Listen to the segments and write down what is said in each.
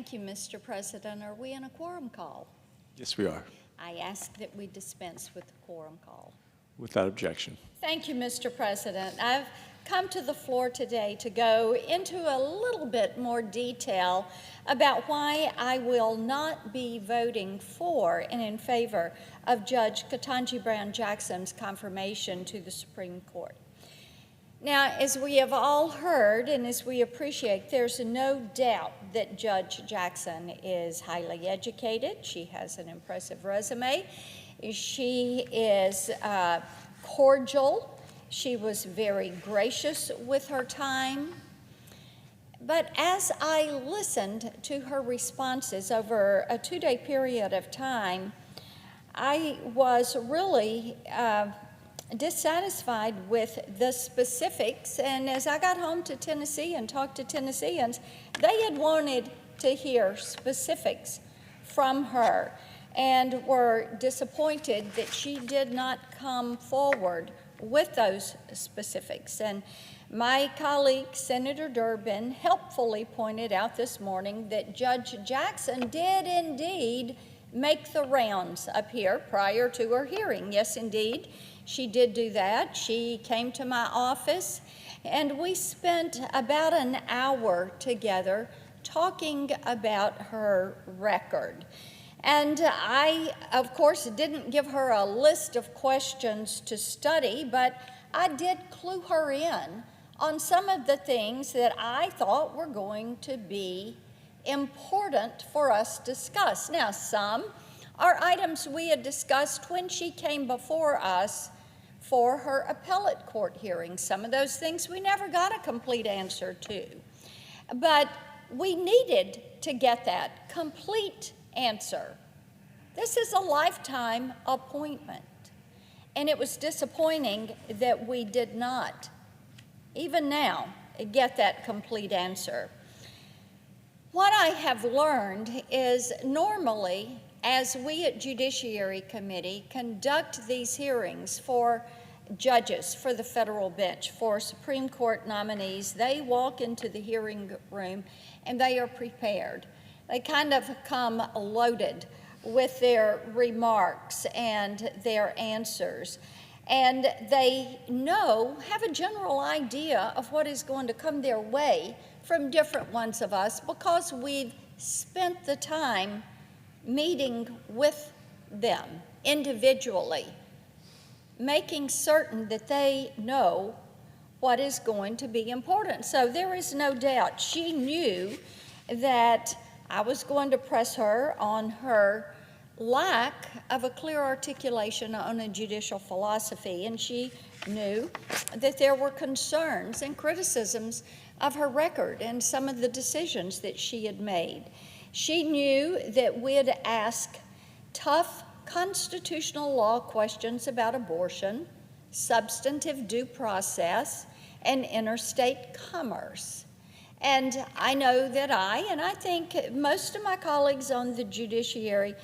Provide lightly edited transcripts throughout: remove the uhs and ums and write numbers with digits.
Thank you, Mr. President. Are we in a quorum call? Yes, we are. I ask that we dispense with the quorum call. Without objection. Thank you, Mr. President. I've come to the floor today to go into a little bit more detail about why I will not be voting for and in favor of Judge Ketanji Brown Jackson's confirmation to the Supreme Court. Now, as we have all heard and as we appreciate, there's no doubt that Judge Jackson is highly educated. She has an impressive resume. She is cordial. She was very gracious with her time. But as I listened to her responses over a 2-day period of time, I was really dissatisfied with the specifics, and as I got home to Tennessee and talked to Tennesseans, they had wanted to hear specifics from her and were disappointed that she did not come forward with those specifics. And my colleague, Senator Durbin, helpfully pointed out this morning that Judge Jackson did indeed make the rounds up here prior to her hearing. Yes, indeed. She did do that. She came to my office, and we spent about an hour together talking about her record. And I, of course, didn't give her a list of questions to study, but I did clue her in on some of the things that I thought were going to be important for us to discuss. Now, some are items we had discussed when she came before us for her appellate court hearing. Some of those things we never got a complete answer to. But we needed to get that complete answer. This is a lifetime appointment, and it was disappointing that we did not, even now, get that complete answer. What I have learned is normally, as we at Judiciary Committee conduct these hearings for judges for the federal bench, for Supreme Court nominees, they walk into the hearing room and they are prepared. They kind of come loaded with their remarks and their answers. And they have a general idea of what is going to come their way from different ones of us because we've spent the time meeting with them individually, making certain that they know what is going to be important. So there is no doubt she knew that I was going to press her on her lack of a clear articulation on a judicial philosophy, and she knew that there were concerns and criticisms of her record and some of the decisions that she had made. She knew that we'd ask tough constitutional law questions about abortion, substantive due process, and interstate commerce. And I know that and I think most of my colleagues on the Judiciary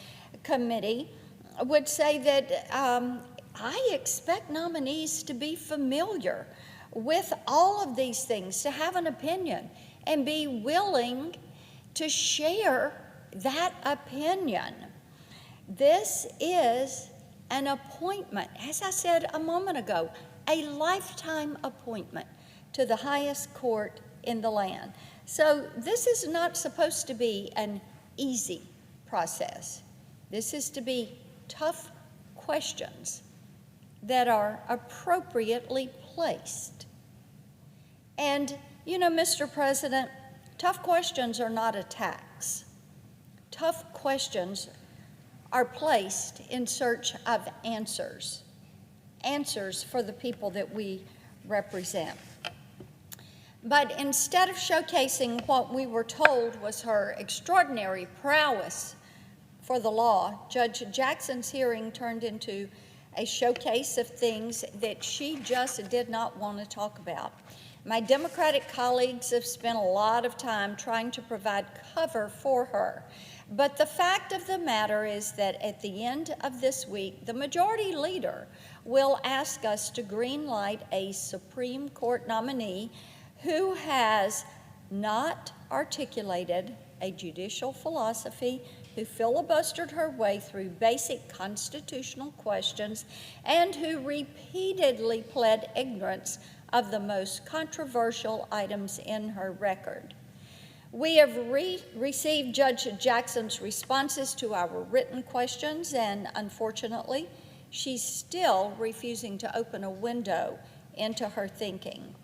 Committee would say that I expect nominees to be familiar with all of these things, to have an opinion, and be willing to share that opinion. This is an appointment, as I said a moment ago, a lifetime appointment to the highest court in the land. So this is not supposed to be an easy process. This is to be tough questions that are appropriately placed. And, you know, Mr. President, tough questions are not attacks. Tough questions are placed in search of answers, answers for the people that we represent. But instead of showcasing what we were told was her extraordinary prowess for the law, Judge Jackson's hearing turned into a showcase of things that she just did not want to talk about. My Democratic colleagues have spent a lot of time trying to provide cover for her. But the fact of the matter is that at the end of this week, the majority leader will ask us to greenlight a Supreme Court nominee who has not articulated a judicial philosophy, who filibustered her way through basic constitutional questions, and who repeatedly pled ignorance of the most controversial items in her record. We have received Judge Jackson's responses to our written questions, and unfortunately, she's still refusing to open a window into her thinking.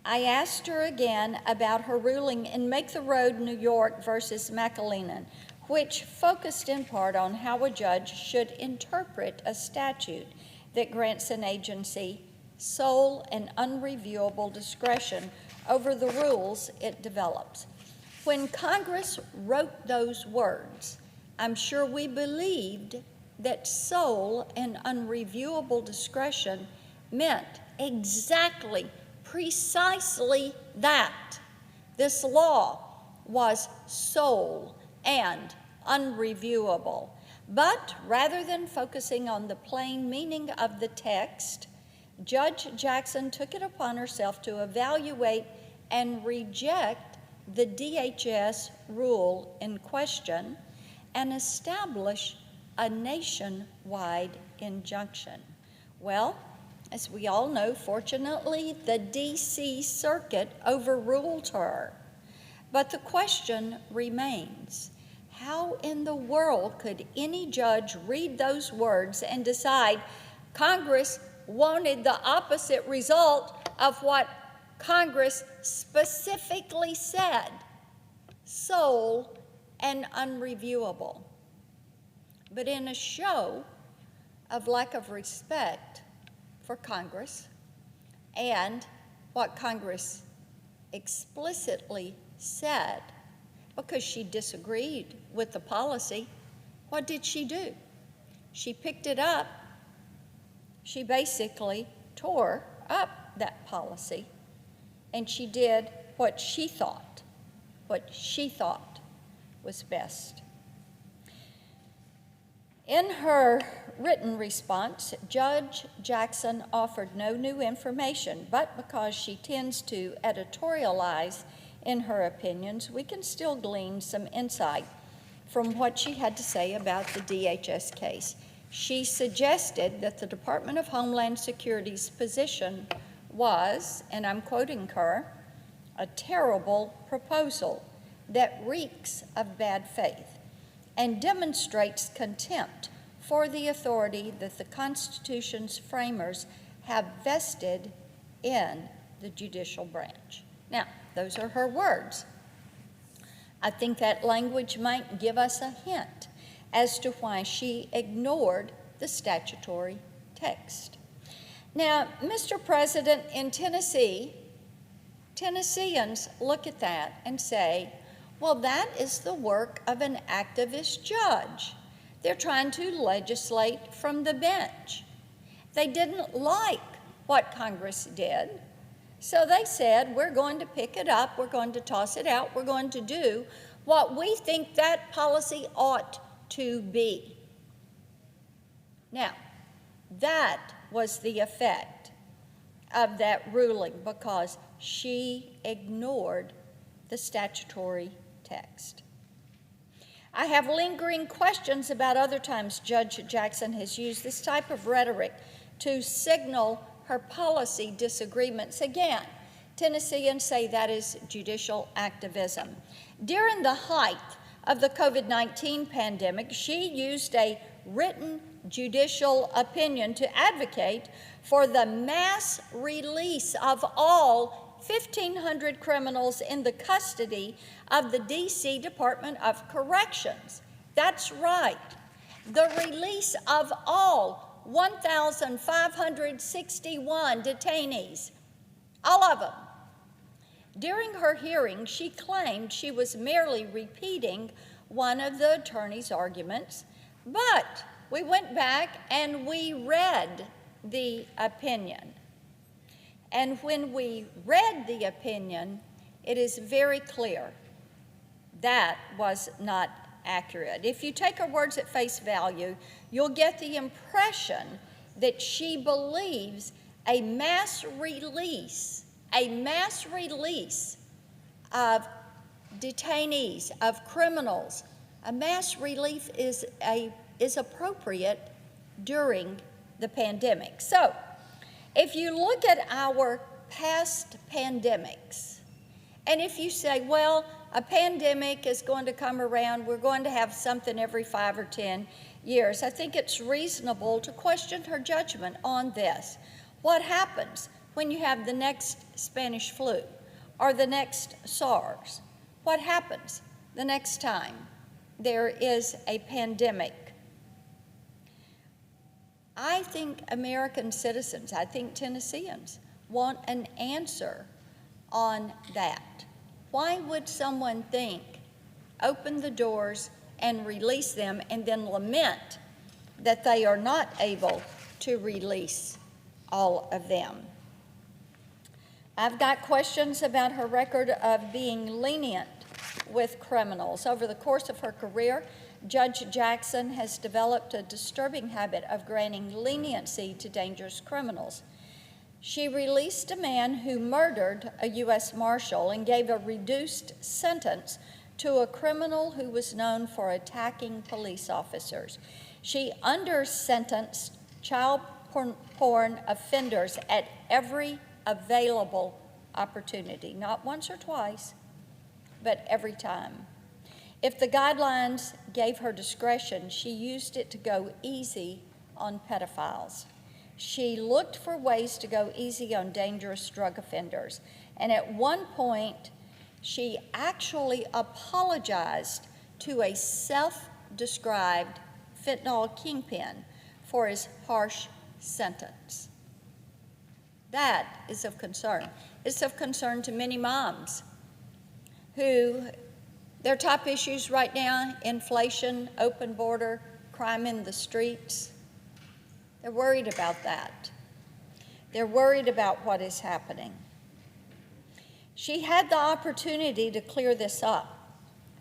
I asked her again about her ruling in Make the Road, New York versus McAleenan, which focused in part on how a judge should interpret a statute that grants an agency sole and unreviewable discretion over the rules it develops. When Congress wrote those words, I'm sure we believed that sole and unreviewable discretion meant exactly, precisely that. This law was sole and unreviewable. But rather than focusing on the plain meaning of the text, Judge Jackson took it upon herself to evaluate and reject the DHS rule in question and establish a nationwide injunction. Well, as we all know, fortunately, the D.C. Circuit overruled her. But the question remains, how in the world could any judge read those words and decide Congress wanted the opposite result of what Congress specifically said, sole and unreviewable? But in a show of lack of respect for Congress and what Congress explicitly said, because she disagreed with the policy, what did she do? She picked it up. She basically tore up that policy, and she did what she thought was best. In her written response, Judge Jackson offered no new information, but because she tends to editorialize in her opinions, we can still glean some insight from what she had to say about the DHS case. She suggested that the Department of Homeland Security's position was, and I'm quoting her, a terrible proposal that reeks of bad faith and demonstrates contempt for the authority that the Constitution's framers have vested in the judicial branch. Now, those are her words. I think that language might give us a hint as to why she ignored the statutory text. Now, Mr. President, in Tennessee, Tennesseans look at that and say, well, that is the work of an activist judge. They're trying to legislate from the bench. They didn't like what Congress did, so they said, we're going to pick it up, we're going to toss it out, we're going to do what we think that policy ought to be. Now, that was the effect of that ruling because she ignored the statutory text. I have lingering questions about other times Judge Jackson has used this type of rhetoric to signal her policy disagreements. Again, Tennesseans say that is judicial activism. During the height of the COVID-19 pandemic, she used a written judicial opinion to advocate for the mass release of all 1,500 criminals in the custody of the D.C. Department of Corrections. That's right, the release of all 1,561 detainees, all of them. During her hearing, she claimed she was merely repeating one of the attorney's arguments, but we went back and we read the opinion. And when we read the opinion, it is very clear that was not accurate. If you take her words at face value, you'll get the impression that she believes a mass release of detainees, of criminals, a mass relief is appropriate during the pandemic. So, if you look at our past pandemics, and if you say, well, a pandemic is going to come around, we're going to have something every 5 or 10 years, I think it's reasonable to question her judgment on this. What happens when you have the next Spanish flu or the next SARS? What happens the next time there is a pandemic? I think American citizens, I think Tennesseans, want an answer on that. Why would someone think, open the doors and release them, and then lament that they are not able to release all of them? I've got questions about her record of being lenient with criminals. Over the course of her career, Judge Jackson has developed a disturbing habit of granting leniency to dangerous criminals. She released a man who murdered a U.S. Marshal and gave a reduced sentence to a criminal who was known for attacking police officers. She under-sentenced child porn offenders at every available opportunity, not once or twice, but every time. If the guidelines gave her discretion, she used it to go easy on pedophiles. She looked for ways to go easy on dangerous drug offenders. And at one point, she actually apologized to a self-described fentanyl kingpin for his harsh sentence. That is of concern. It's of concern to many moms who, their top issues right now, inflation, open border, crime in the streets. They're worried about that. They're worried about what is happening. She had the opportunity to clear this up,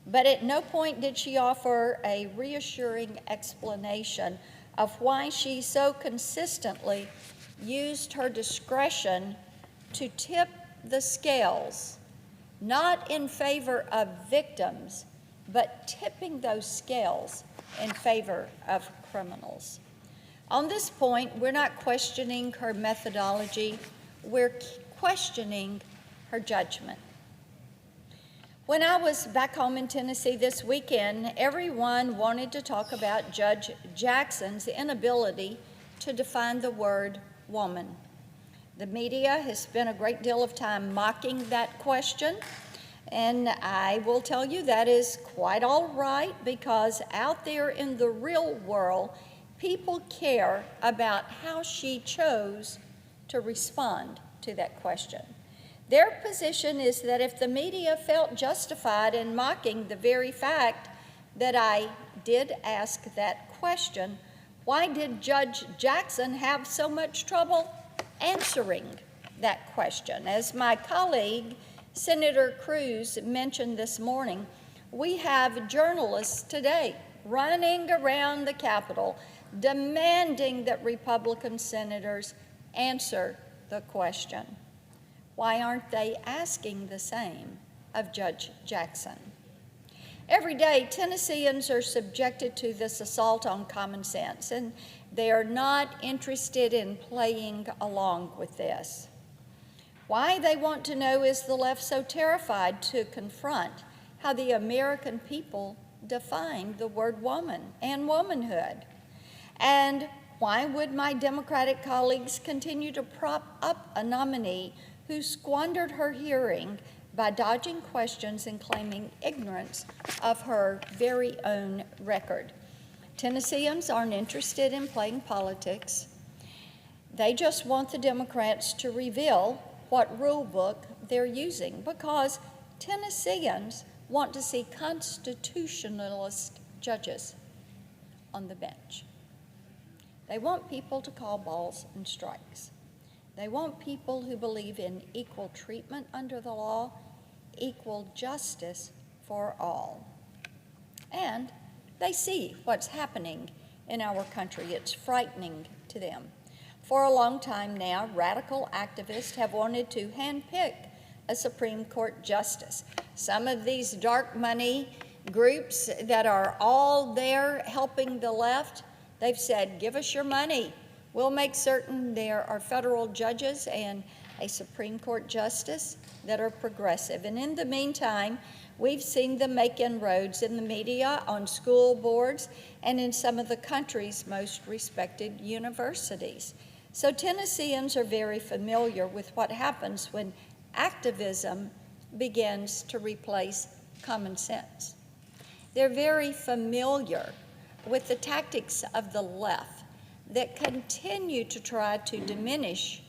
but at no point did she offer a reassuring explanation of why she so consistently used her discretion to tip the scales, not in favor of victims, but tipping those scales in favor of criminals. On this point, we're not questioning her methodology, we're questioning her judgment. When I was back home in Tennessee this weekend, everyone wanted to talk about Judge Jackson's inability to define the word woman. The media has spent a great deal of time mocking that question, and I will tell you that is quite all right, because out there in the real world, people care about how she chose to respond to that question. Their position is that if the media felt justified in mocking the very fact that I did ask that question, why did Judge Jackson have so much trouble answering that question? As my colleague, Senator Cruz, mentioned this morning, we have journalists today running around the Capitol demanding that Republican senators answer the question. Why aren't they asking the same of Judge Jackson? Every day, Tennesseans are subjected to this assault on common sense, and they are not interested in playing along with this. Why, they want to know, is the left so terrified to confront how the American people define the word woman and womanhood? And why would my Democratic colleagues continue to prop up a nominee who squandered her hearing by dodging questions and claiming ignorance of her very own record? Tennesseans aren't interested in playing politics. They just want the Democrats to reveal what rule book they're using, because Tennesseans want to see constitutionalist judges on the bench. They want people to call balls and strikes. They want people who believe in equal treatment under the law, equal justice for all. And they see what's happening in our country. It's frightening to them. For a long time now, radical activists have wanted to handpick a Supreme Court justice. Some of these dark money groups that are all there helping the left, they've said, give us your money. We'll make certain there are federal judges and a Supreme Court justice that are progressive. And in the meantime, we've seen them make inroads in the media, on school boards, and in some of the country's most respected universities. So Tennesseans are very familiar with what happens when activism begins to replace common sense. They're very familiar with the tactics of the left that continue to try to diminish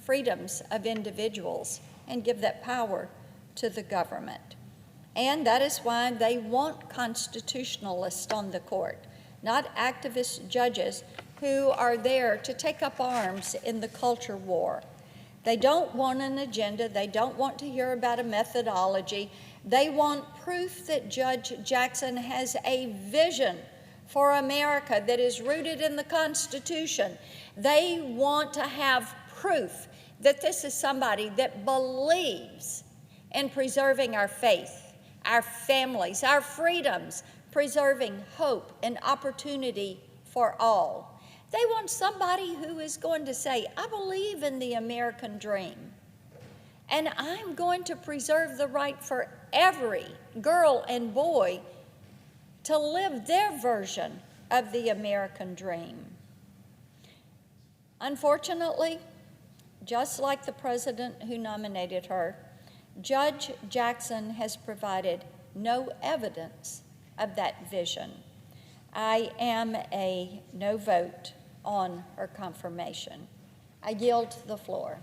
freedoms of individuals and give that power to the government. And that is why they want constitutionalists on the court, not activist judges who are there to take up arms in the culture war. They don't want an agenda. They don't want to hear about a methodology. They want proof that Judge Jackson has a vision for America that is rooted in the Constitution. They want to have proof that this is somebody that believes in preserving our faith, our families, our freedoms, preserving hope and opportunity for all. They want somebody who is going to say, I believe in the American dream, and I'm going to preserve the right for every girl and boy to live their version of the American dream. Unfortunately, just like the president who nominated her, Judge Jackson has provided no evidence of that vision. I am a no vote on her confirmation. I yield the floor.